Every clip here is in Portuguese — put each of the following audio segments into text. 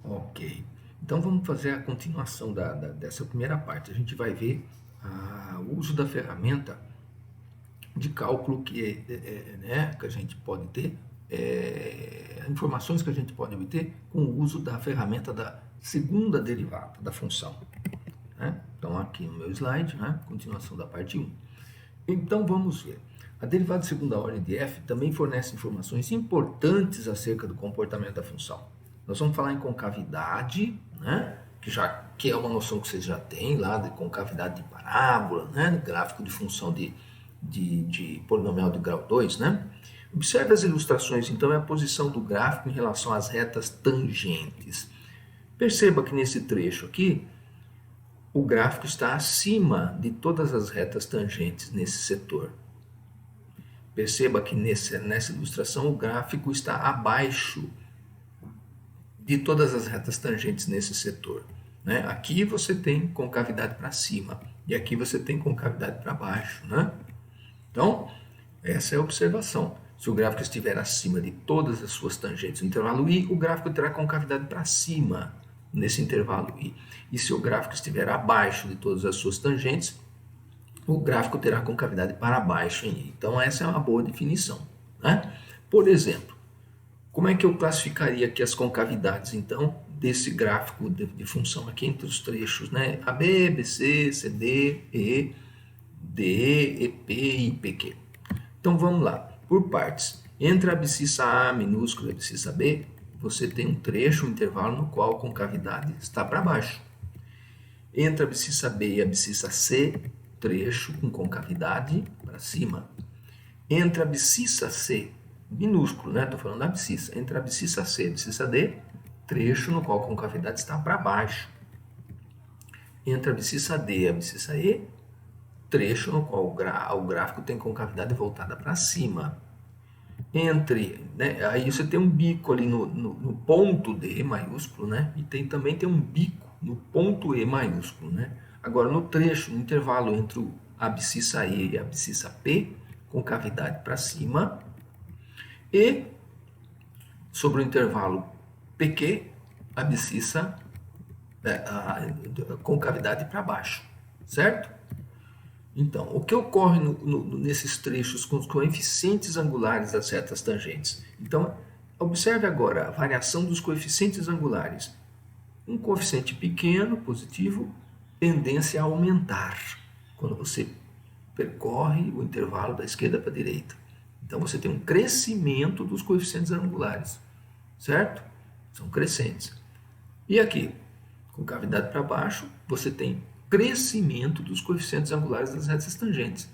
Ok. Então vamos fazer a continuação dessa primeira parte. A gente vai ver o uso da ferramenta de cálculo que a gente pode ter, informações que a gente pode obter com o uso da ferramenta da segunda derivada da função. Né? Então aqui no meu slide, né? Continuação da parte 1. Então vamos ver. A derivada de segunda ordem de f também fornece informações importantes acerca do comportamento da função. Nós vamos falar em concavidade, né? que é uma noção que vocês já têm lá de concavidade de parábola, né? No gráfico de função de polinomial de grau 2, né? Observe as ilustrações, então, é a posição do gráfico em relação às retas tangentes. Perceba que nesse trecho aqui, o gráfico está acima de todas as retas tangentes nesse setor. Perceba que nessa ilustração o gráfico está abaixo de todas as retas tangentes nesse setor. Né? Aqui você tem concavidade para cima e aqui você tem concavidade para baixo. Né? Então, essa é a observação. Se o gráfico estiver acima de todas as suas tangentes no intervalo I, o gráfico terá concavidade para cima nesse intervalo I. E se o gráfico estiver abaixo de todas as suas tangentes, o gráfico terá concavidade para baixo em I. Então, essa é uma boa definição. Né? Por exemplo, como é que eu classificaria aqui as concavidades, então, desse gráfico de função aqui entre os trechos, né? AB, BC, CD, E, DE, EP e PQ. Então, vamos lá. Por partes. Entre a abscissa A minúscula e a abscissa B, você tem um trecho, um intervalo no qual a concavidade está para baixo. Entre a abscissa B e a abscissa C, trecho com concavidade para cima. Entre a abscissa C, minúsculo, né? Estou falando da abscissa. Entre a abscissa C e a abscissa D, trecho no qual a concavidade está para baixo. Entre a abscissa D e a abscissa E, trecho no qual o gráfico tem concavidade voltada para cima. Aí você tem um bico ali no ponto D maiúsculo, né? E também tem um bico no ponto E maiúsculo, né? Agora, no trecho, no intervalo entre a abscissa E e a abscissa P, concavidade para cima, e sobre o intervalo PQ, abscissa, concavidade para baixo, certo? Então, o que ocorre nesses trechos com os coeficientes angulares das retas tangentes? Então, observe agora a variação dos coeficientes angulares. Um coeficiente pequeno, positivo, tendência a aumentar quando você percorre o intervalo da esquerda para a direita. Então, você tem um crescimento dos coeficientes angulares, certo? São crescentes. E aqui, concavidade para baixo, você tem crescimento dos coeficientes angulares das retas tangentes.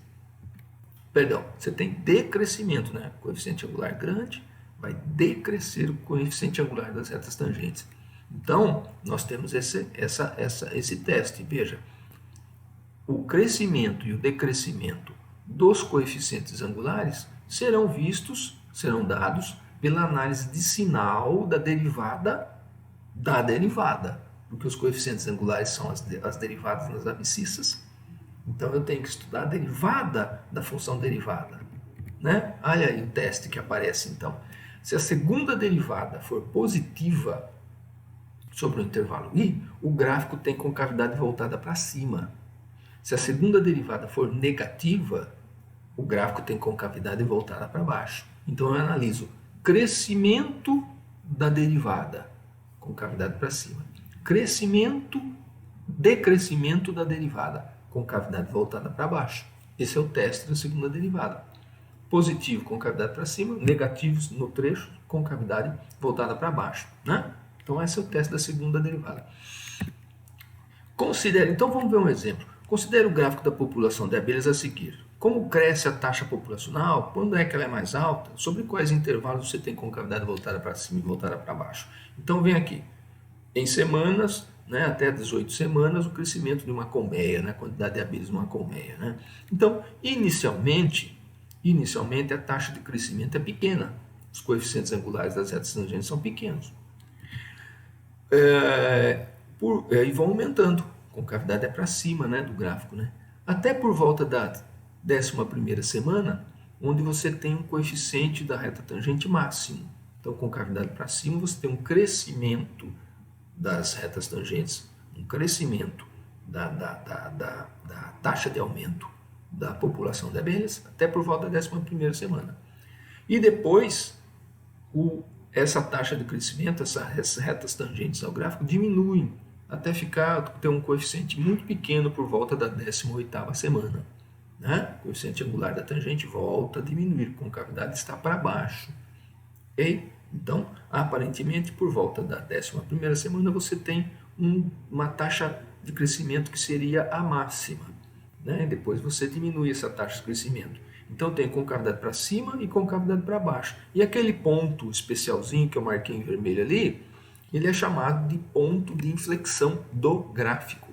Perdão, você tem decrescimento, né? Coeficiente angular grande vai decrescer o coeficiente angular das retas tangentes. Então, nós temos esse teste. Veja, o crescimento e o decrescimento dos coeficientes angulares serão dados pela análise de sinal da derivada da derivada, porque os coeficientes angulares são as derivadas nas abscissas. Então, eu tenho que estudar a derivada da função derivada. Né? Olha aí o teste que aparece, então. Se a segunda derivada for positiva sobre o intervalo I, o gráfico tem concavidade voltada para cima. Se a segunda derivada for negativa, o gráfico tem concavidade voltada para baixo. Então, eu analiso crescimento da derivada, concavidade para cima. Crescimento, decrescimento da derivada, concavidade voltada para baixo. Esse é o teste da segunda derivada. Positivo, concavidade para cima. Negativos no trecho, concavidade voltada para baixo. Né? Então, esse é o teste da segunda derivada. Então, vamos ver um exemplo. Considere o gráfico da população de abelhas a seguir. Como cresce a taxa populacional? Quando é que ela é mais alta? Sobre quais intervalos você tem concavidade voltada para cima e voltada para baixo? Então, vem aqui. Em semanas, né, até 18 semanas, o crescimento de uma colmeia, né, a quantidade de abelhas numa colmeia. Né? Então, inicialmente, a taxa de crescimento é pequena. Os coeficientes angulares das retas tangentes são pequenos. E vão aumentando. A concavidade é para cima, né, do gráfico. Né? Até por volta da 11ª semana, onde você tem um coeficiente da reta tangente máximo. Então, concavidade para cima, você tem um crescimento das retas tangentes, um crescimento da taxa de aumento da população de abelhas até por volta da 11ª semana. E depois, essa taxa de crescimento, essas retas tangentes ao gráfico diminuem até ter um coeficiente muito pequeno por volta da 18ª semana. Né? O coeficiente angular da tangente volta a diminuir, a concavidade está para baixo. Okay? Então, aparentemente, por volta da 11ª semana, você tem uma taxa de crescimento que seria a máxima. Né? Depois você diminui essa taxa de crescimento. Então, tem concavidade para cima e concavidade para baixo. E aquele ponto especialzinho que eu marquei em vermelho ali, ele é chamado de ponto de inflexão do gráfico.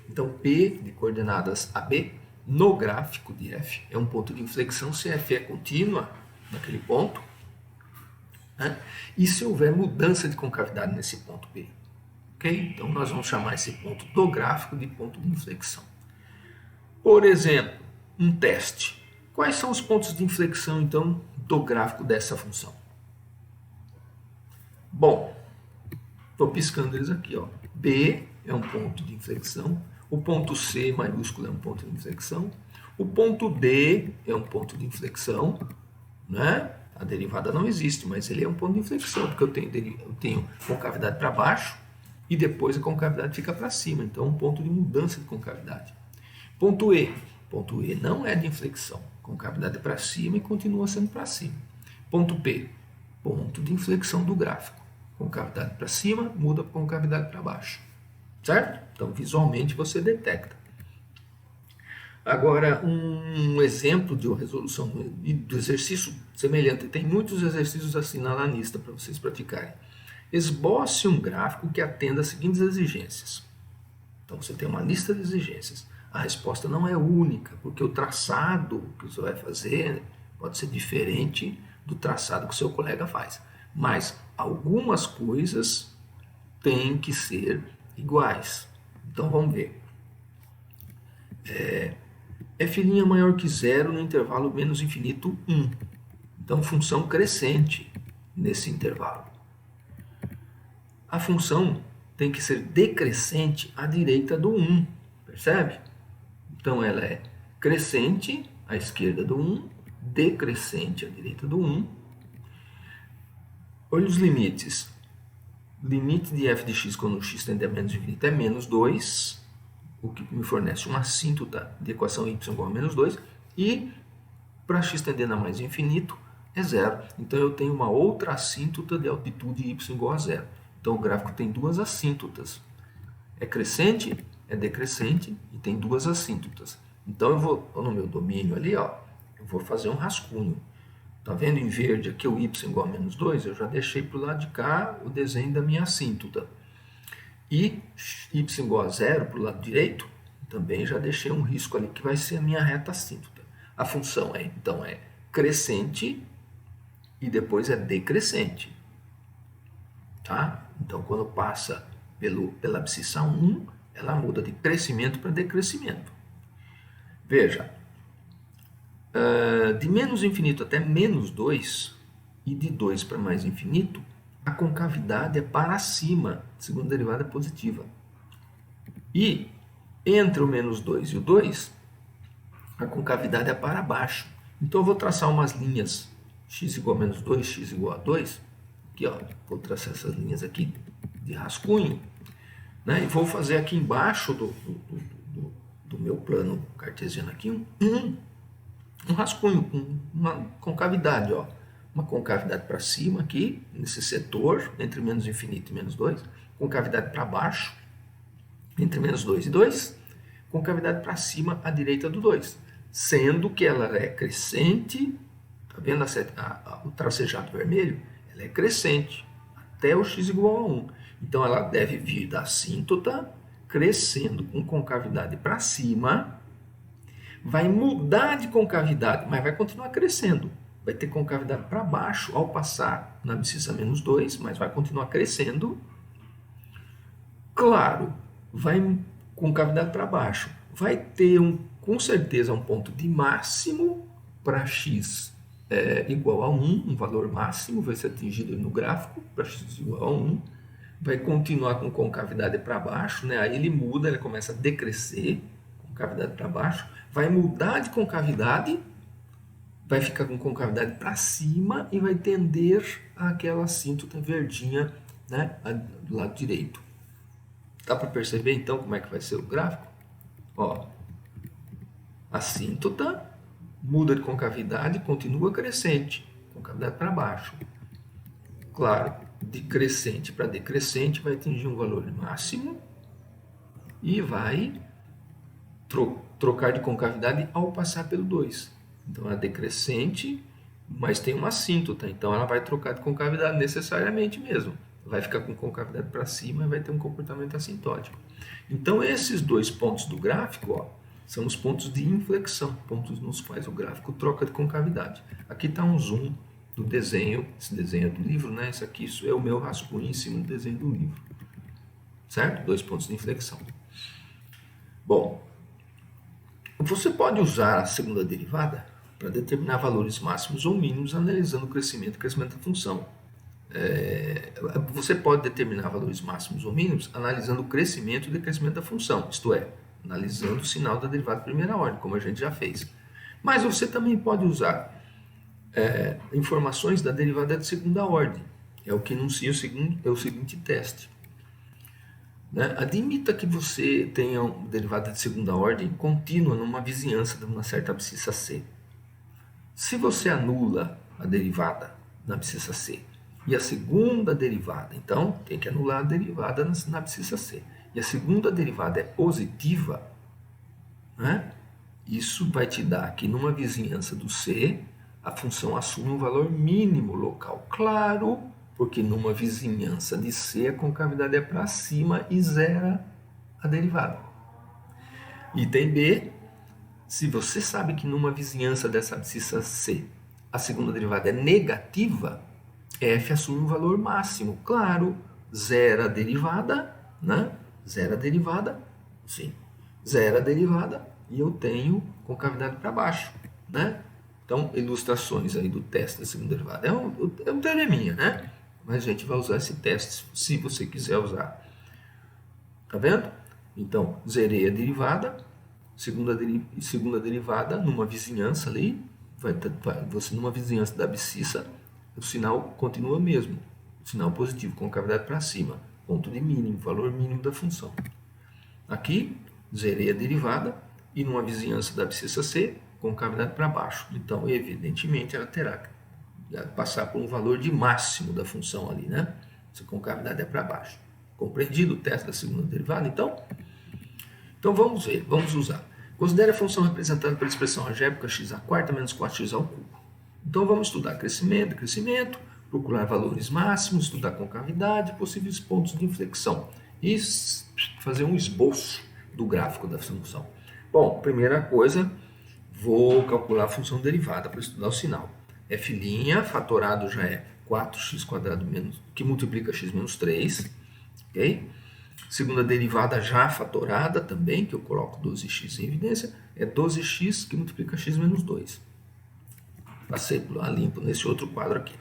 Então, P de coordenadas AB no gráfico de F é um ponto de inflexão se F é contínua naquele ponto, né? E se houver mudança de concavidade nesse ponto P. Okay? Então, nós vamos chamar esse ponto do gráfico de ponto de inflexão. Por exemplo, um teste. Quais são os pontos de inflexão, então, do gráfico dessa função? Bom, estou piscando eles aqui. Ó. B é um ponto de inflexão. O ponto C maiúsculo é um ponto de inflexão. O ponto D é um ponto de inflexão. Né? A derivada não existe, mas ele é um ponto de inflexão, porque eu tenho concavidade para baixo e depois a concavidade fica para cima. Então, um ponto de mudança de concavidade. Ponto E. Ponto E não é de inflexão. Concavidade é para cima e continua sendo para cima. Ponto P. Ponto de inflexão do gráfico. Concavidade para cima, muda para concavidade para baixo. Certo? Então, visualmente você detecta. Agora, um exemplo de uma resolução do exercício semelhante. Tem muitos exercícios assim na lista para vocês praticarem. Esboce um gráfico que atenda às seguintes exigências. Então, você tem uma lista de exigências. A resposta não é única, porque o traçado que você vai fazer pode ser diferente do traçado que o seu colega faz. Mas algumas coisas têm que ser iguais. Então, vamos ver. F' maior que zero no intervalo menos infinito 1. Então, função crescente nesse intervalo. A função tem que ser decrescente à direita do 1, percebe? Então, ela é crescente à esquerda do 1, decrescente à direita do 1. Olha os limites. Limite de f de x quando x tende a menos infinito é menos 2, o que me fornece uma assíntota de equação y igual a menos 2, e para x tendendo a mais infinito é zero. Então, eu tenho uma outra assíntota de altitude y igual a zero. Então, o gráfico tem duas assíntotas. É crescente, é decrescente e tem duas assíntotas. Então, eu vou, no meu domínio ali, ó, eu vou fazer um rascunho. Tá vendo em verde aqui o y igual a menos 2? Eu já deixei para o lado de cá o desenho da minha assíntota. E y igual a zero para o lado direito, também já deixei um risco ali que vai ser a minha reta assíntota. A função então é crescente e depois é decrescente. Tá? Então, quando passa pela abscissa 1, ela muda de crescimento para decrescimento. Veja, de menos infinito até menos 2 e de 2 para mais infinito, a concavidade é para cima, segunda derivada positiva. E entre o menos 2 e o 2, a concavidade é para baixo. Então, eu vou traçar umas linhas x igual a menos 2, x igual a 2. Aqui, ó, vou traçar essas linhas aqui de rascunho, né? E vou fazer aqui embaixo do meu plano cartesiano aqui um rascunho com uma concavidade, ó. Uma concavidade para cima aqui, nesse setor, entre menos infinito e menos 2, concavidade para baixo, entre menos 2 e 2, concavidade para cima à direita do 2, sendo que ela é crescente, tá vendo o tracejado vermelho? Ela é crescente, até o x igual a 1. Então, ela deve vir da assíntota, crescendo com concavidade para cima, vai mudar de concavidade, mas vai continuar crescendo. Vai ter concavidade para baixo ao passar na abscissa menos 2, mas vai continuar crescendo. Claro, vai concavidade para baixo. Vai ter, com certeza, um ponto de máximo para x igual a 1, um valor máximo vai ser atingido no gráfico para x igual a 1. vai continuar com concavidade para baixo, né? Aí ele muda, ele começa a decrescer, concavidade para baixo, vai mudar de concavidade, vai ficar com concavidade para cima e vai tender àquela assíntota verdinha, né? Do lado direito. Dá para perceber então como é que vai ser o gráfico? Ó, assíntota, muda de concavidade, continua crescente, concavidade para baixo. Claro, de crescente para decrescente vai atingir um valor máximo e vai trocar de concavidade ao passar pelo 2. Então é decrescente, mas tem uma assíntota, então ela vai trocar de concavidade necessariamente mesmo. Vai ficar com concavidade para cima e vai ter um comportamento assintótico. Então esses dois pontos do gráfico, ó, são os pontos de inflexão, pontos nos quais o gráfico troca de concavidade. Aqui está um zoom do desenho, esse desenho é do livro, né? Isso aqui isso é o meu rascunho em cima do desenho do livro. Certo? Dois pontos de inflexão. Bom, você pode usar a segunda derivada para determinar valores máximos ou mínimos analisando o crescimento e crescimento da função. Você pode determinar valores máximos ou mínimos analisando o crescimento e decrescimento da função, isto é, analisando o sinal da derivada de primeira ordem, como a gente já fez. Mas você também pode usar informações da derivada de segunda ordem, é o que enuncia o seguinte teste. Né? Admita que você tenha uma derivada de segunda ordem contínua numa vizinhança de uma certa abscissa C. Se você anula a derivada na abscissa C e a segunda derivada, então tem que anular a derivada na abscissa C, e a segunda derivada é positiva, né? Isso vai te dar que numa vizinhança do C, a função assume um valor mínimo local. Claro, porque numa vizinhança de C, a concavidade é para cima e zera a derivada. Item B, se você sabe que numa vizinhança dessa abscissa C, a segunda derivada é negativa, f assume um valor máximo. Claro, zera a derivada, né? Zera a derivada, sim. Zera a derivada e eu tenho concavidade para baixo, né? Então, ilustrações aí do teste da segunda derivada. É um teoreminha, né? Mas a gente vai usar esse teste se você quiser usar. Tá vendo? Então, zerei a derivada, segunda derivada numa vizinhança ali, você numa vizinhança da abscissa, o sinal continua mesmo, o sinal positivo, concavidade para cima, ponto de mínimo, valor mínimo da função. Aqui, zerei a derivada e numa vizinhança da abscissa C, concavidade para baixo. Então, evidentemente, ela terá que passar por um valor de máximo da função ali, né? Se a concavidade é para baixo. Compreendido o teste da segunda derivada, então? Então, vamos ver, vamos usar. Considere a função representada pela expressão algébrica x à quarta menos 4x ao cubo. Então, vamos estudar crescimento, procurar valores máximos, estudar concavidade, possíveis pontos de inflexão e fazer um esboço do gráfico da função. Bom, primeira coisa, vou calcular a função derivada para estudar o sinal. F' fatorado já é 4x² menos, que multiplica x menos 3, ok? Segunda derivada já fatorada também, que eu coloco 12x em evidência, é 12x que multiplica x menos 2. Passei a limpo nesse outro quadro aqui.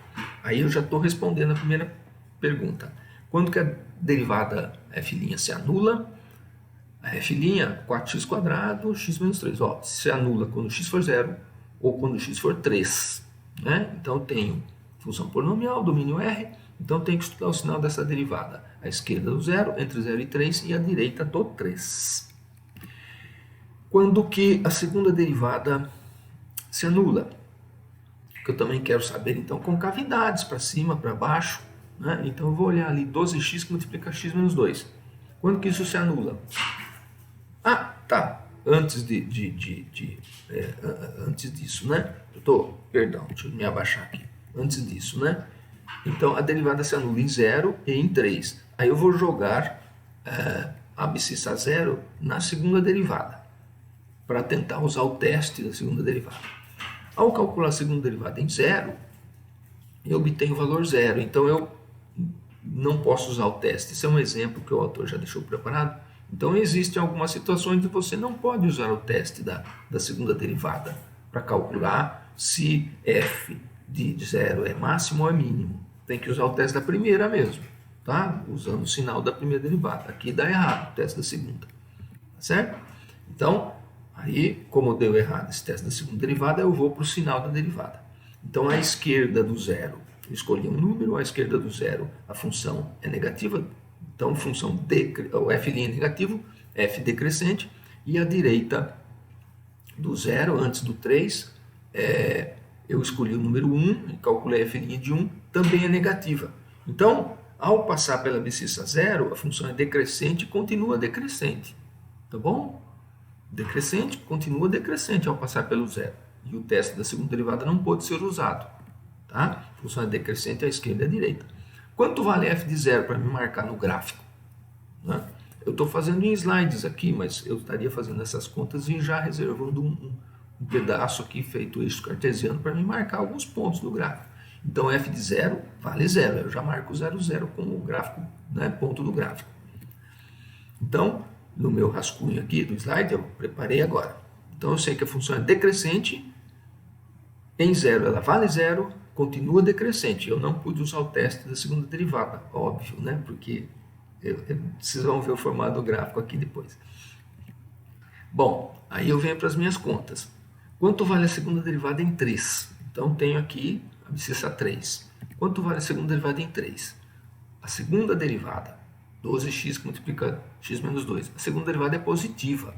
Aí eu já estou respondendo a primeira pergunta. Quando que a derivada f' se anula? A f', 4x², x menos 3. Ó, se anula quando x for 0 ou quando x for 3. Né? Então eu tenho função polinomial, domínio R, então eu tenho que estudar o sinal dessa derivada. A esquerda do 0, entre 0 e 3, e a direita do 3. Quando que a segunda derivada se anula? Que eu também quero saber, então, concavidades para cima, para baixo. Né? Então eu vou olhar ali 12x que multiplica x menos 2. Quando que isso se anula? Ah, tá. Antes antes disso, né? Perdão, deixa eu me abaixar aqui. Antes disso, né? Então, a derivada se anula em 0 e em 3. Aí eu vou jogar a abscissa 0 na segunda derivada, para tentar usar o teste da segunda derivada. Ao calcular a segunda derivada em 0, eu obtenho o valor 0. Então, eu não posso usar o teste. Esse é um exemplo que o autor já deixou preparado. Então, existem algumas situações que você não pode usar o teste da segunda derivada para calcular se f de 0 é máximo ou é mínimo. Tem que usar o teste da primeira mesmo. tá? Usando o sinal da primeira derivada. Aqui dá errado o teste da segunda, tá certo? Então, aí, como deu errado esse teste da segunda derivada, eu vou para o sinal da derivada. Então, à esquerda do zero, eu escolhi um número, à esquerda do zero, a função é negativa, então, função o f' é negativo, f decrescente, e à direita do zero, antes do 3, eu escolhi o número 1 e calculei a f' de 1, também é negativa. Então, ao passar pela abscissa zero, a função é decrescente e continua decrescente. Tá bom? Decrescente, continua decrescente ao passar pelo zero. E o teste da segunda derivada não pode ser usado. Tá? A função é decrescente à esquerda e à direita. Quanto vale f de zero para me marcar no gráfico? Né? Eu estou fazendo em slides aqui, mas eu estaria fazendo essas contas e já reservando um pedaço aqui feito eixo cartesiano para me marcar alguns pontos do gráfico. Então, f de zero vale zero. Eu já marco 0, 0 como o gráfico, né, ponto do gráfico. Então, no meu rascunho aqui do slide, eu preparei agora. Então, eu sei que a função é decrescente. Em zero, ela vale zero, continua decrescente. Eu não pude usar o teste da segunda derivada, óbvio, né? Porque vocês vão ver o formato do gráfico aqui depois. Bom, aí eu venho para as minhas contas. Quanto vale a segunda derivada em 3? Então, tenho aqui a abscissa 3. Quanto vale a segunda derivada em 3? A segunda derivada, 12x que multiplica x menos 2. A segunda derivada é positiva.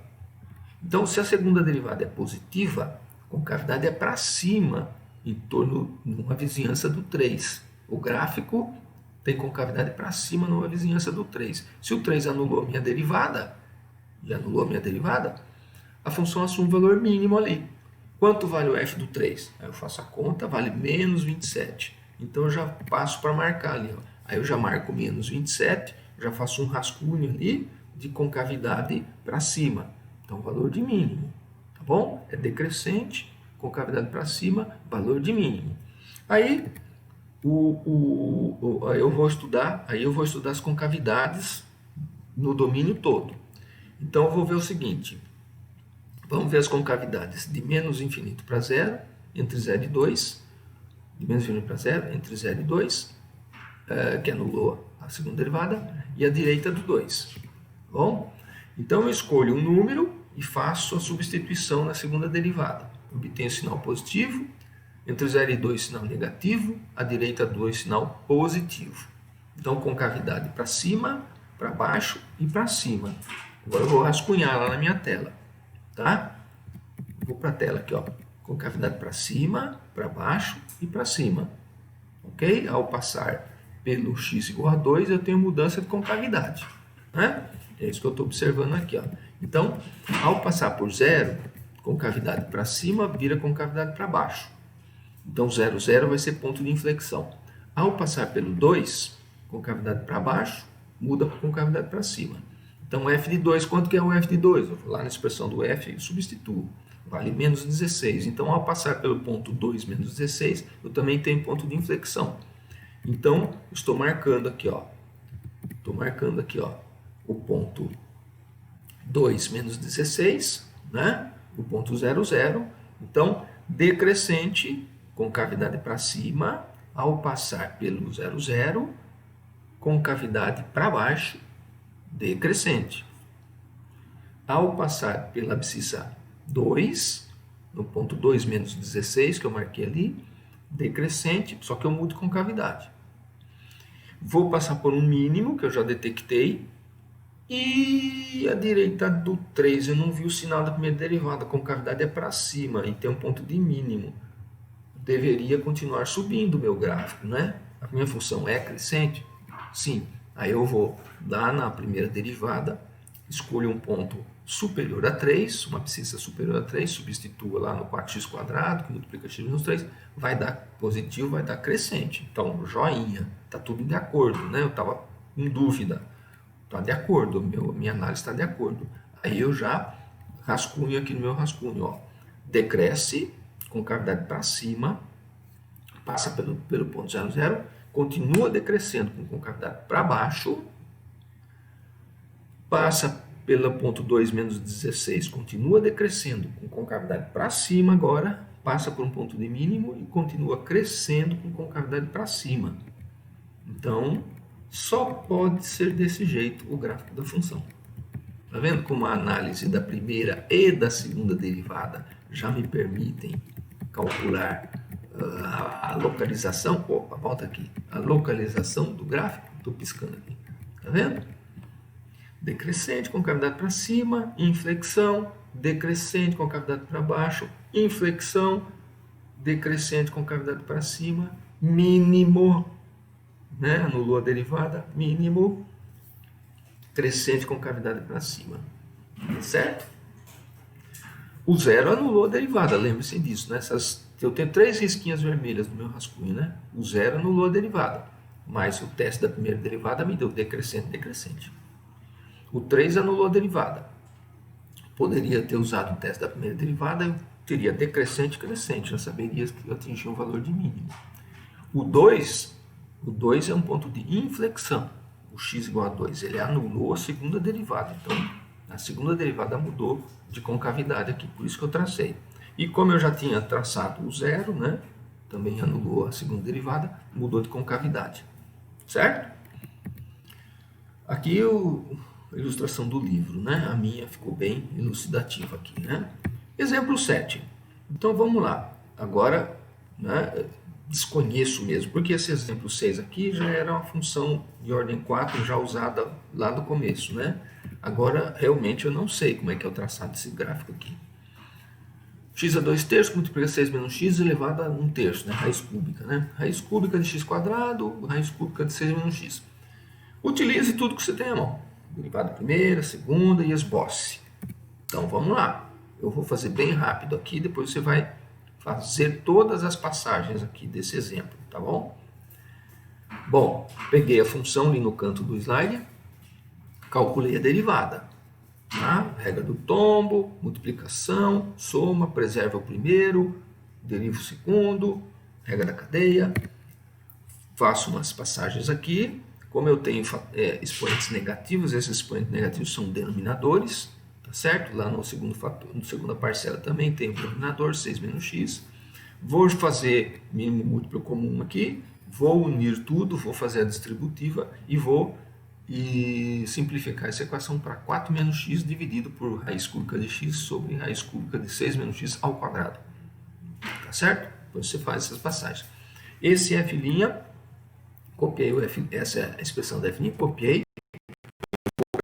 Então, se a segunda derivada é positiva, a concavidade é para cima, em torno de uma vizinhança do 3. O gráfico tem concavidade para cima numa vizinhança do 3. Se o 3 anulou a minha derivada, a função assume um valor mínimo ali. Quanto vale o f do 3? Aí eu faço a conta, vale menos 27. Então eu já passo para marcar ali. Ó. Aí eu já marco menos 27, já faço um rascunho ali de concavidade para cima. Então valor de mínimo, tá bom? É decrescente, concavidade para cima, valor de mínimo. Aí eu vou estudar as concavidades no domínio todo. Então eu vou ver o seguinte. Vamos ver as concavidades de menos infinito para zero, entre 0 e 2. De menos infinito para zero, entre 0 e 2, que anulou a segunda derivada, e a direita do 2. Bom? Então eu escolho um número e faço a substituição na segunda derivada. Obtenho sinal positivo, entre 0 e 2 sinal negativo, à direita 2 sinal positivo. Então concavidade para cima, para baixo e para cima. Agora eu vou rascunhar lá na minha tela. Tá? Vou para a tela aqui, ó. Concavidade para cima, para baixo e para cima. Ok? Ao passar pelo x igual a 2, eu tenho mudança de concavidade. Né? É isso que eu estou observando aqui. Ó. Então, ao passar por 0, concavidade para cima vira concavidade para baixo. Então, 0, 0 vai ser ponto de inflexão. Ao passar pelo 2, concavidade para baixo, muda para concavidade para cima. Então, f de 2, quanto que é o f de 2? Eu vou lá na expressão do f e substituo. Vale menos 16. Então, ao passar pelo ponto 2 menos 16, eu também tenho ponto de inflexão. Então, estou marcando aqui, ó. O ponto 2 menos 16, né? O ponto 0, 0. Então, decrescente, concavidade para cima, ao passar pelo 0, 0, concavidade para baixo, decrescente. Ao passar pela abscissa 2, no ponto 2 menos 16, que eu marquei ali, decrescente, só que eu mudo concavidade. Vou passar por um mínimo, que eu já detectei, e a direita do 3, eu não vi o sinal da primeira derivada, a concavidade é para cima, e tem um ponto de mínimo. Deveria continuar subindo o meu gráfico, né? A minha função é crescente? Sim. Aí eu vou lá na primeira derivada, escolho um ponto superior a 3, uma abscissa superior a 3, substitua lá no 4x², que multiplica x menos 3, vai dar positivo, vai dar crescente. Então, joinha, está tudo de acordo, né? Eu estava em dúvida, está de acordo, minha análise está de acordo. Aí eu já rascunho aqui no meu rascunho, ó, decresce, concavidade para cima, passa pelo ponto 0, 0, continua decrescendo com concavidade para baixo, passa pelo ponto 2 menos 16, continua decrescendo com concavidade para cima agora, passa por um ponto de mínimo e continua crescendo com concavidade para cima. Então, só pode ser desse jeito o gráfico da função. Está vendo como a análise da primeira e da segunda derivada já me permitem calcular a localização? Opa, volta aqui. A localização do gráfico. Estou piscando aqui. Está vendo? Decrescente com cavidade para cima, inflexão, decrescente com cavidade para baixo, inflexão, decrescente com cavidade para cima, mínimo, né? Anulou a derivada, mínimo, crescente com cavidade para cima, certo? O zero anulou a derivada, lembre-se disso, né? Eu tenho 3 risquinhas vermelhas no meu rascunho, né? O zero anulou a derivada, mas o teste da primeira derivada me deu decrescente, decrescente. O 3 anulou a derivada. Poderia ter usado o teste da primeira derivada, eu teria decrescente, crescente, já saberia que eu atingi um valor de mínimo. O 2 é um ponto de inflexão. O x igual a 2, ele anulou a segunda derivada. Então, a segunda derivada mudou de concavidade aqui, por isso que eu tracei. E como eu já tinha traçado o zero, né, também anulou a segunda derivada, mudou de concavidade. Certo? Aqui a ilustração do livro, né? A minha ficou bem elucidativa aqui, né? Exemplo 7. Então, vamos lá. Agora, né, desconheço mesmo, porque esse exemplo 6 aqui já era uma função de ordem 4 já usada lá do começo, né? Agora, realmente, eu não sei como é que é o traçado desse gráfico aqui. X a 2 terços multiplica 6 menos x elevado a 1 terço, né? Raiz cúbica, né? Raiz cúbica de x quadrado, raiz cúbica de 6 menos x. Utilize tudo que você tem à mão. Derivada primeira, segunda e esboce. Então, vamos lá. Eu vou fazer bem rápido aqui, depois você vai fazer todas as passagens aqui desse exemplo, tá bom? Bom, peguei a função ali no canto do slide, calculei a derivada. Tá? Regra do tombo, multiplicação, soma, preserva o primeiro, deriva o segundo, regra da cadeia. Faço umas passagens aqui. Como eu tenho expoentes negativos, esses expoentes negativos são denominadores, tá certo? Lá no segundo fator, na segunda parcela também tem o denominador, 6 menos x. Vou fazer mínimo múltiplo comum aqui, vou unir tudo, vou fazer a distributiva e vou simplificar essa equação para 4 menos x dividido por raiz cúbica de x sobre raiz cúbica de 6 menos x ao quadrado. Tá certo? Depois você faz essas passagens. Esse f', copiei essa expressão da f', copiei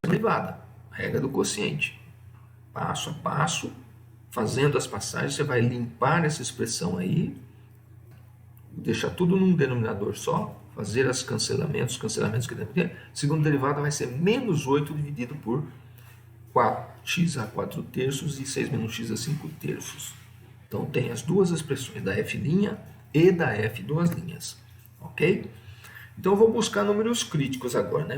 a derivada, regra do quociente. Passo a passo, fazendo as passagens, você vai limpar essa expressão aí, deixar tudo num denominador só, fazer os cancelamentos que deve ter. Segunda derivada vai ser menos 8 dividido por 4x a 4 terços e 6 menos x a 5 terços. Então tem as duas expressões da f' e da f duas linhas. Ok? Então eu vou buscar números críticos agora, né?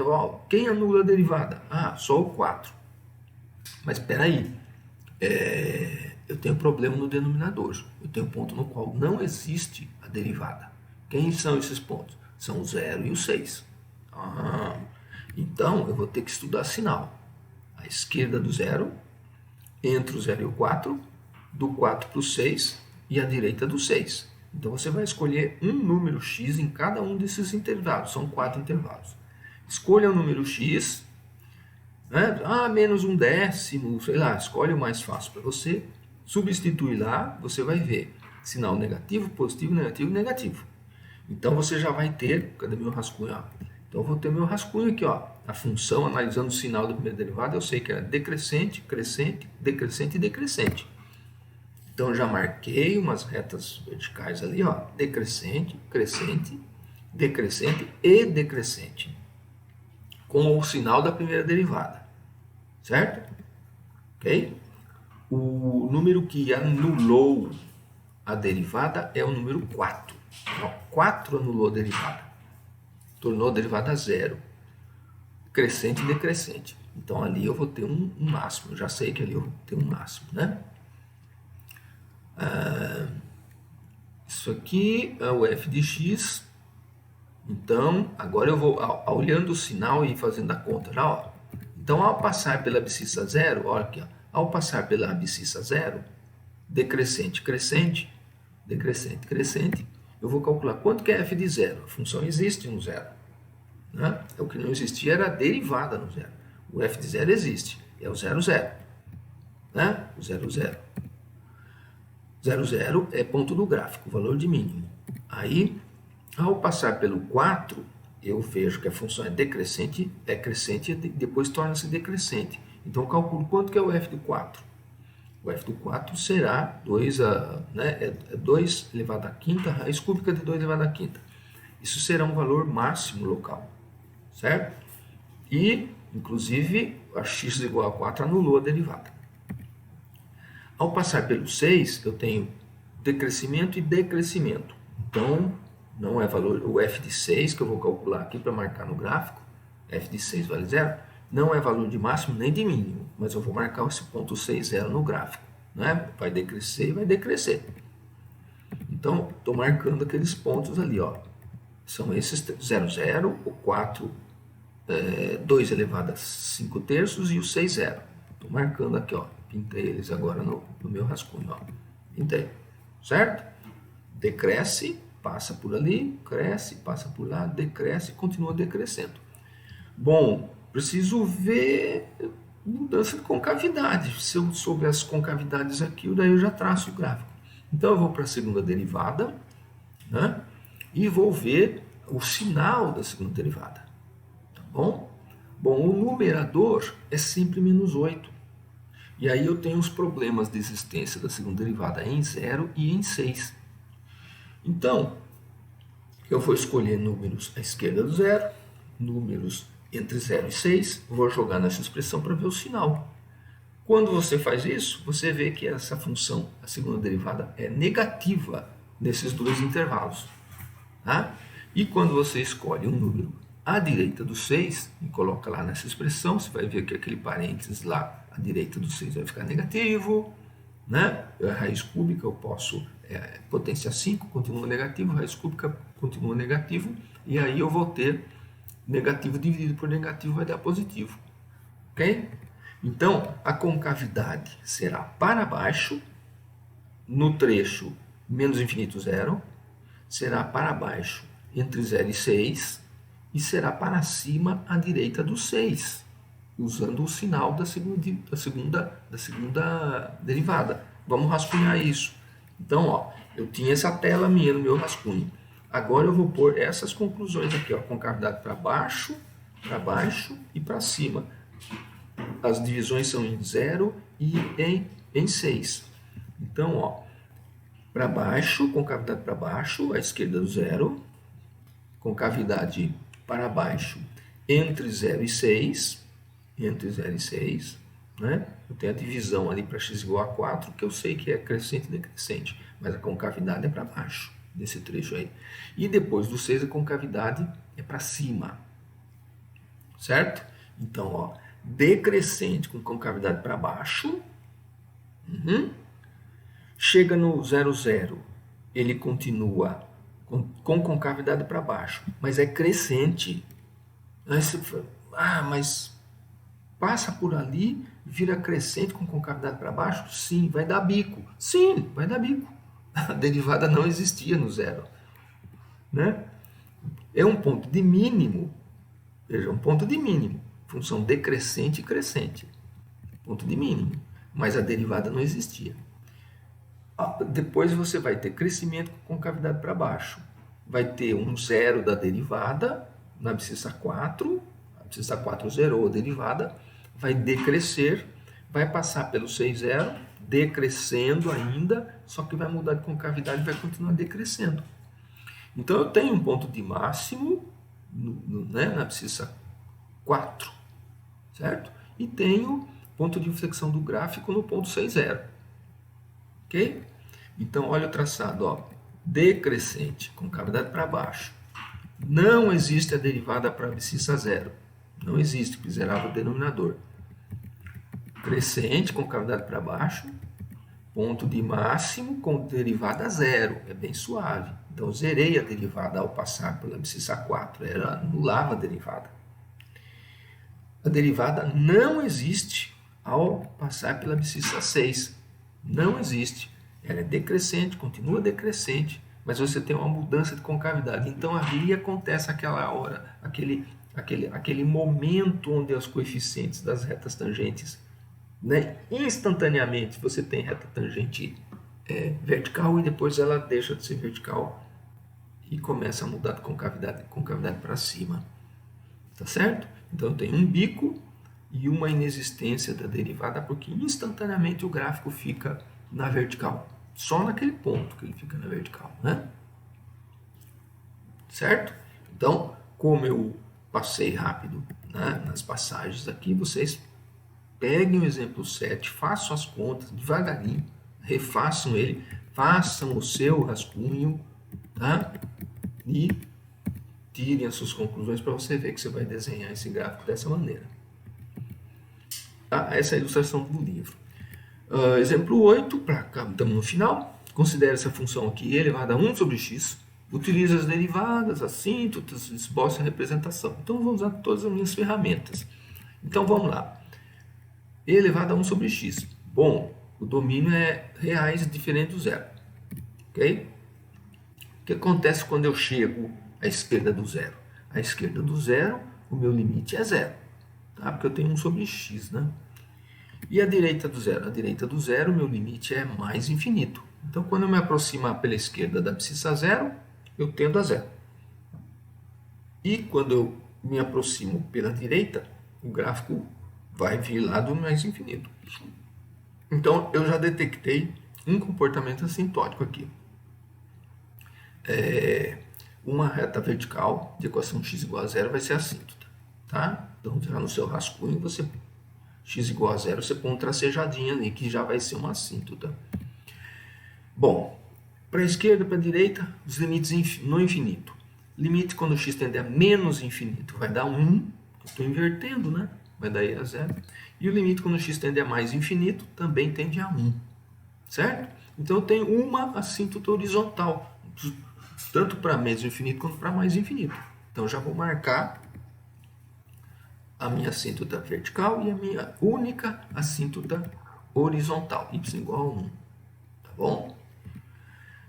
Quem anula a derivada? Ah, só o 4. Mas espera aí. Eu tenho problema no denominador. Eu tenho um ponto no qual não existe a derivada. Quem são esses pontos? São o 0 e o 6. Então eu vou ter que estudar sinal. A esquerda do 0, entre o 0 e o 4, do 4 para o 6 e a direita do 6. Então você vai escolher um número x em cada um desses intervalos. São 4 intervalos. Escolha o número x, né? Menos um décimo, sei lá, escolhe o mais fácil para você. Substitui lá, você vai ver sinal negativo, positivo, negativo, negativo. Então você já vai ter, cadê meu rascunho? Então eu vou ter meu rascunho aqui, ó. A função analisando o sinal da primeira derivada, eu sei que era decrescente, crescente, decrescente e decrescente. Então eu já marquei umas retas verticais ali, ó, decrescente, crescente, decrescente e decrescente, com o sinal da primeira derivada, certo? Ok? O número que anulou a derivada é o número 4. 4 anulou a derivada, tornou a derivada zero, crescente e decrescente. Então ali eu vou ter um máximo, eu já sei que ali eu vou ter um máximo, né? Isso aqui é o f de x. Então agora eu vou olhando o sinal e fazendo a conta já, ó. Então ao passar pela abscissa zero, olha aqui, ó, ao passar pela abscissa zero, decrescente, crescente, decrescente, crescente, eu vou calcular quanto que é f de zero. A função existe no zero. né? O que não existia era a derivada no zero. O f de zero existe, é o 0, 0. Né? O 0, 0. 0, 0 é ponto do gráfico, valor de mínimo. Aí, ao passar pelo 4, eu vejo que a função é crescente e depois torna-se decrescente. Então, eu calculo quanto que é o f do 4. O f do 4 será 2 elevado à quinta, raiz cúbica de 2 elevado à quinta. Isso será um valor máximo local, certo? E, inclusive, a x igual a 4 anulou a derivada. Ao passar pelo 6, eu tenho decrescimento e decrescimento. Então, não é valor, o f de 6, que eu vou calcular aqui para marcar no gráfico, f de 6 vale 0, não é valor de máximo nem de mínimo, mas eu vou marcar esse ponto 6, 0 no gráfico. Né? Vai decrescer e vai decrescer. Então, estou marcando aqueles pontos ali, ó. São esses 0, 0, o 4, 2 elevado a 5 terços e o 6, 0. Estou marcando aqui, ó. Pintei eles agora no meu rascunho, ó. Pintei, certo? Decresce, passa por ali, cresce, passa por lá, decresce, continua decrescendo. Bom, preciso ver mudança de concavidade. Se eu souber as concavidades aqui, daí eu já traço o gráfico. Então eu vou para a segunda derivada, né? E vou ver o sinal da segunda derivada. Tá bom? Bom, o numerador é sempre menos 8. E aí eu tenho os problemas de existência da segunda derivada em 0 e em 6. Então, eu vou escolher números à esquerda do zero, números entre 0 e 6, vou jogar nessa expressão para ver o sinal. Quando você faz isso, você vê que essa função, a segunda derivada, é negativa nesses dois intervalos. Tá? E quando você escolhe um número à direita do 6 e coloca lá nessa expressão, você vai ver que aquele parênteses lá à direita do 6 vai ficar negativo. Né? A raiz cúbica eu posso, potência 5 continua negativo, raiz cúbica continua negativo, e aí eu vou ter negativo dividido por negativo vai dar positivo. Ok? Então, a concavidade será para baixo, no trecho menos infinito 0, será para baixo entre 0 e 6, e será para cima à direita do 6, usando o sinal da segunda derivada. Vamos rascunhar isso. Então, ó, eu tinha essa tela minha no meu rascunho. Agora eu vou pôr essas conclusões aqui, ó, concavidade para baixo e para cima. As divisões são em 0 e em 6. Então, ó, para baixo, concavidade para baixo, à esquerda do 0, concavidade para baixo entre 0 e 6, né? Eu tenho a divisão ali para x igual a 4, que eu sei que é crescente e decrescente, mas a concavidade é para baixo, nesse trecho aí. E depois do 6, a concavidade é para cima, certo? Então, ó, decrescente com concavidade para baixo, chega no 0, 0, ele continua com concavidade para baixo, mas é crescente. Aí você fala, mas passa por ali, vira crescente com concavidade para baixo? Sim, vai dar bico. Sim, vai dar bico. A derivada não existia no 0. Né? É um ponto de mínimo. Veja, um ponto de mínimo. Função decrescente e crescente. Ponto de mínimo. Mas a derivada não existia. Depois você vai ter crescimento com concavidade para baixo. Vai ter um 0 da derivada na abscissa 4. A abscissa 4 zerou a derivada. Vai decrescer, vai passar pelo 6, 0, decrescendo ainda, só que vai mudar de concavidade e vai continuar decrescendo. Então eu tenho um ponto de máximo na abscissa 4, certo? E tenho ponto de inflexão do gráfico no ponto 6, 0. Ok? Então olha o traçado, ó. Decrescente, concavidade para baixo. Não existe a derivada para a abscissa 0. Não existe, porque zerava o denominador. Crescente, concavidade para baixo, ponto de máximo com derivada 0, é bem suave. Então, eu zerei a derivada ao passar pela abscissa 4, ela anulava a derivada. A derivada não existe ao passar pela abscissa 6, não existe. Ela é decrescente, continua decrescente, mas você tem uma mudança de concavidade. Então, ali acontece aquela hora, aquele aquele momento onde os coeficientes das retas tangentes, né, instantaneamente você tem reta tangente vertical e depois ela deixa de ser vertical e começa a mudar com concavidade para cima. Tá certo? Então eu tenho um bico e uma inexistência da derivada porque instantaneamente o gráfico fica na vertical. Só naquele ponto que ele fica na vertical, né? Certo? Então, como eu passei rápido, né, nas passagens aqui, vocês peguem o exemplo 7, façam as contas devagarinho, refaçam ele, façam o seu rascunho, tá? E tirem as suas conclusões para você ver que você vai desenhar esse gráfico dessa maneira. Tá? Essa é a ilustração do livro. Exemplo 8, estamos no final. Considere essa função aqui elevada a 1 sobre x. Utilize as derivadas, assíntotas, esboce a representação. Então, eu vou usar todas as minhas ferramentas. Então, vamos lá. E elevado a 1 sobre x. Bom, o domínio é reais diferente do zero. Ok? O que acontece quando eu chego à esquerda do zero? À esquerda do zero, o meu limite é zero. Tá? Porque eu tenho 1 sobre x, né? E a direita do zero? A direita do zero, o meu limite é mais infinito. Então, quando eu me aproximar pela esquerda da abscissa zero, eu tendo a zero. E quando eu me aproximo pela direita, o gráfico vai vir lá do mais infinito. Então, eu já detectei um comportamento assintótico aqui. Uma reta vertical de equação x igual a zero vai ser assíntota. Tá? Então, já no seu rascunho, você x igual a zero, você põe um tracejadinho ali, que já vai ser uma assíntota. Bom, para a esquerda e para a direita, os limites no infinito. Limite quando x tende a menos infinito vai dar 1, estou invertendo, né? Vai dar a zero. E o limite quando x tende a mais infinito também tende a 1, certo? Então eu tenho uma assíntota horizontal, tanto para menos infinito quanto para mais infinito. Então já vou marcar a minha assíntota vertical e a minha única assíntota horizontal, y igual a 1. Tá bom?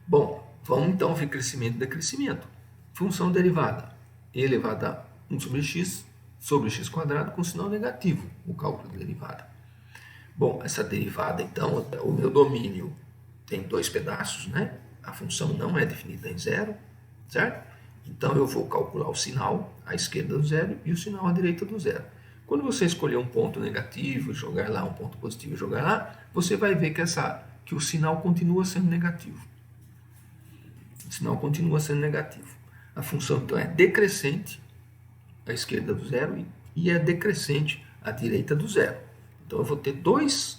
Bom, vamos então ver crescimento e decrescimento. Função derivada, e elevada a 1 sobre x quadrado com sinal negativo, o cálculo da derivada. Bom, essa derivada, então, o meu domínio tem dois pedaços, né? A função não é definida em zero, certo? Então, eu vou calcular o sinal à esquerda do zero e o sinal à direita do zero. Quando você escolher um ponto negativo, jogar lá, um ponto positivo e jogar lá, você vai ver que o sinal continua sendo negativo. O sinal continua sendo negativo. A função, então, é decrescente à esquerda do zero e é decrescente à direita do zero. Então, eu vou ter dois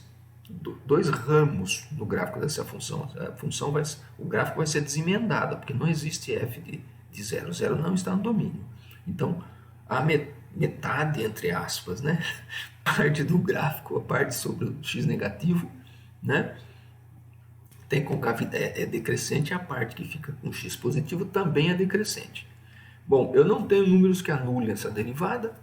ramos no gráfico dessa função. O gráfico vai ser desemendado, porque não existe f de zero. Zero não está no domínio. Então, a metade, entre aspas, né? Parte do gráfico, a parte sobre o x negativo, né? Tem concavidade, é decrescente, a parte que fica com x positivo também é decrescente. Bom, eu não tenho números que anulem essa derivada,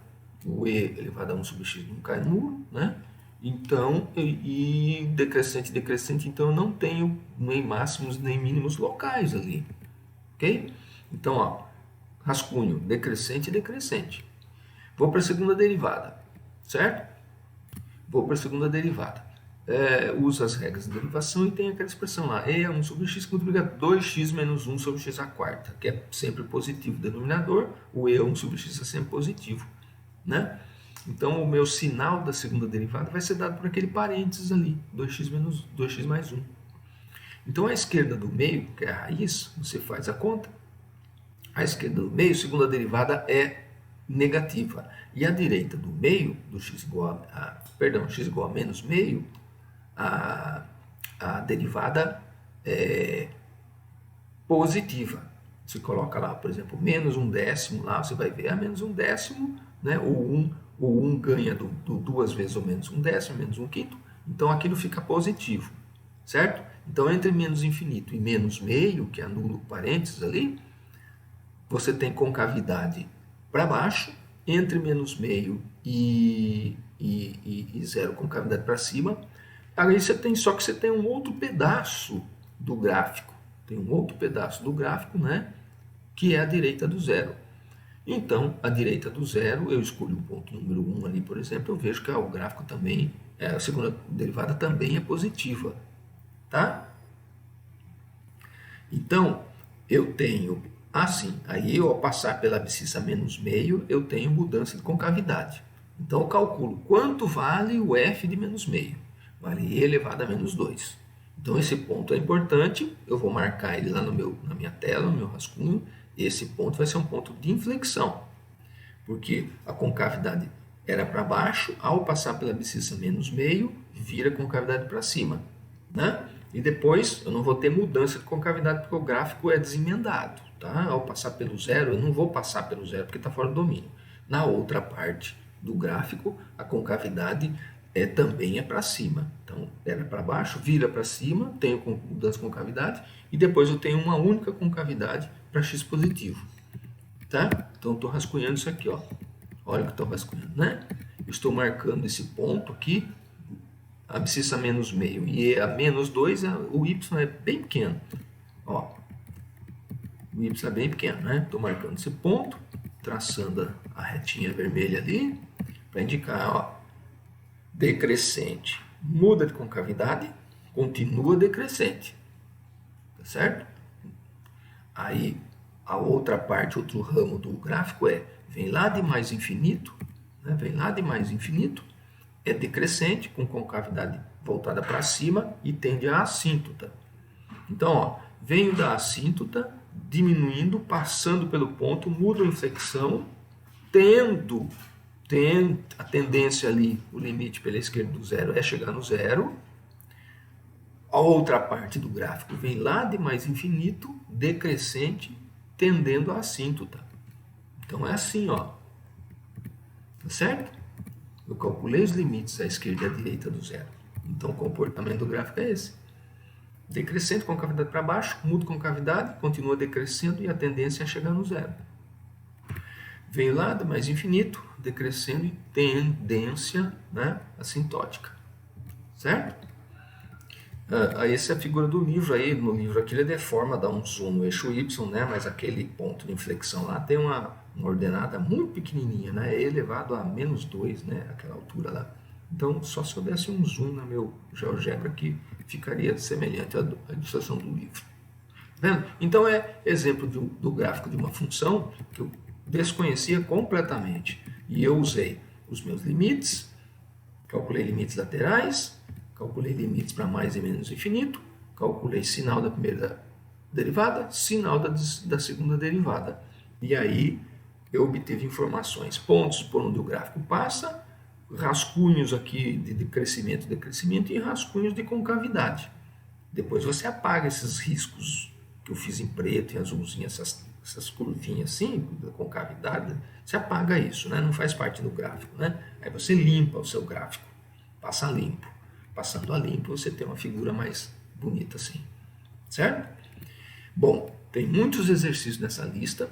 o e elevado a 1 sobre x nunca é nulo, né? Então, e decrescente, então eu não tenho nem máximos nem mínimos locais ali, ok? Então, ó, rascunho, decrescente e decrescente. Vou para a segunda derivada, certo? Vou para a segunda derivada. Uso as regras de derivação e tem aquela expressão lá, e é 1 sobre x que multiplica 2x menos 1 sobre x à quarta, que é sempre positivo o denominador, o e é 1 sobre x é sempre positivo, né? Então, o meu sinal da segunda derivada vai ser dado por aquele parênteses ali, 2x mais 1. Então, a esquerda do meio, que é a raiz, você faz a conta. A esquerda do meio, segunda derivada é negativa. E a direita do meio, do x igual a menos meio, a derivada é positiva. Você coloca lá, por exemplo, menos 1/10 lá, você vai ver a menos 1/10, né? O 1 ganha duas vezes ou menos 1/10, menos 1/5. Então, aquilo fica positivo, certo? Então, entre menos infinito e menos meio, que anula o parênteses ali, você tem concavidade para baixo, entre menos meio e zero, concavidade para cima. Aí só que você tem um outro pedaço do gráfico. Tem um outro pedaço do gráfico, né? Que é a direita do zero. Então, à direita do zero, eu escolho o ponto número 1 ali, por exemplo, eu vejo que o gráfico também, a segunda derivada também é positiva, tá? Então, eu tenho assim, aí ao passar pela abscissa menos meio, eu tenho mudança de concavidade. Então, eu calculo quanto vale o f de menos meio. Vale e elevado a menos 2. Então, esse ponto é importante, eu vou marcar ele lá na minha tela, no meu rascunho. Esse ponto vai ser um ponto de inflexão, porque a concavidade era para baixo, ao passar pela abscissa menos meio, vira concavidade para cima, né? E depois eu não vou ter mudança de concavidade porque o gráfico é desemendado, tá? Ao passar pelo zero, eu não vou passar pelo zero porque está fora do domínio. Na outra parte do gráfico, a concavidade também é para cima. Então, era para baixo, vira para cima, tenho mudança de concavidade, e depois eu tenho uma única concavidade para x positivo. Tá? Então, estou rascunhando isso aqui, ó. Olha o que estou rascunhando, né? Eu estou marcando esse ponto aqui, a abscissa menos meio, e a menos 2, o y é bem pequeno. Ó, o y é bem pequeno, né? Estou marcando esse ponto, traçando a retinha vermelha ali, para indicar, ó, decrescente. Muda de concavidade, continua decrescente. Tá certo? Aí, a outra parte, outro ramo do gráfico vem lá de mais infinito, né? Vem lá de mais infinito, é decrescente, com concavidade voltada para cima e tende à assíntota. Então, ó, venho da assíntota, diminuindo, passando pelo ponto, mudo a inflexão, tendo a tendência ali, o limite pela esquerda do zero é chegar no zero. A outra parte do gráfico vem lá de mais infinito, decrescente, tendendo à assíntota. Então é assim, ó. Tá certo? Eu calculei os limites à esquerda e à direita do zero. Então o comportamento do gráfico é esse. Decrescente, concavidade para baixo, muda concavidade, continua decrescendo e a tendência é chegar no zero. Vem lá de mais infinito, decrescendo e tendência, né, assintótica. Certo? Essa é a figura do livro aí. No livro aqui ele deforma, dá um zoom no eixo Y, né? Mas aquele ponto de inflexão lá tem uma ordenada muito pequenininha, né? É elevado a menos 2, né? Aquela altura lá. Então, só se eu desse um zoom no meu GeoGebra que ficaria semelhante à ilustração do livro. Vendo? Então, é exemplo do gráfico de uma função que eu desconhecia completamente. E eu usei os meus limites, calculei limites laterais, calculei limites para mais e menos infinito, calculei sinal da primeira derivada, sinal da segunda derivada. E aí eu obtive informações, pontos por onde o gráfico passa, rascunhos aqui de crescimento, decrescimento e rascunhos de concavidade. Depois você apaga esses riscos que eu fiz em preto e azulzinho, essas curvinhas assim, da concavidade, você apaga isso, né? Não faz parte do gráfico, né? Aí você limpa o seu gráfico, passa limpo. Passando a limpo, você tem uma figura mais bonita assim, certo? Bom, tem muitos exercícios nessa lista.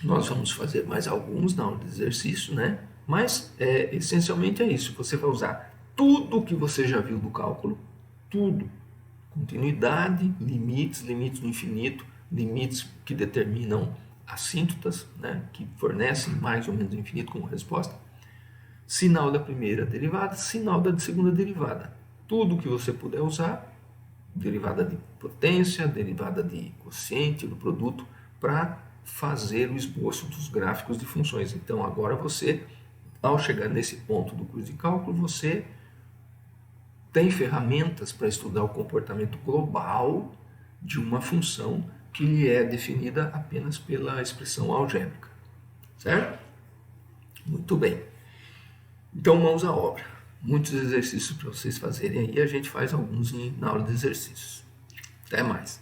Nós vamos fazer mais alguns na aula de exercício, né? Mas essencialmente é isso. Você vai usar tudo o que você já viu do cálculo, tudo. Continuidade, limites no infinito, limites que determinam assíntotas, né? Que fornecem mais ou menos infinito como resposta. Sinal da primeira derivada, sinal da segunda derivada. Tudo que você puder usar, derivada de potência, derivada de quociente do produto, para fazer o esboço dos gráficos de funções. Então, agora você, ao chegar nesse ponto do curso de cálculo, você tem ferramentas para estudar o comportamento global de uma função que é definida apenas pela expressão algébrica. Certo? Muito bem. Então, mãos à obra. Muitos exercícios para vocês fazerem aí. A gente faz alguns na aula de exercícios. Até mais.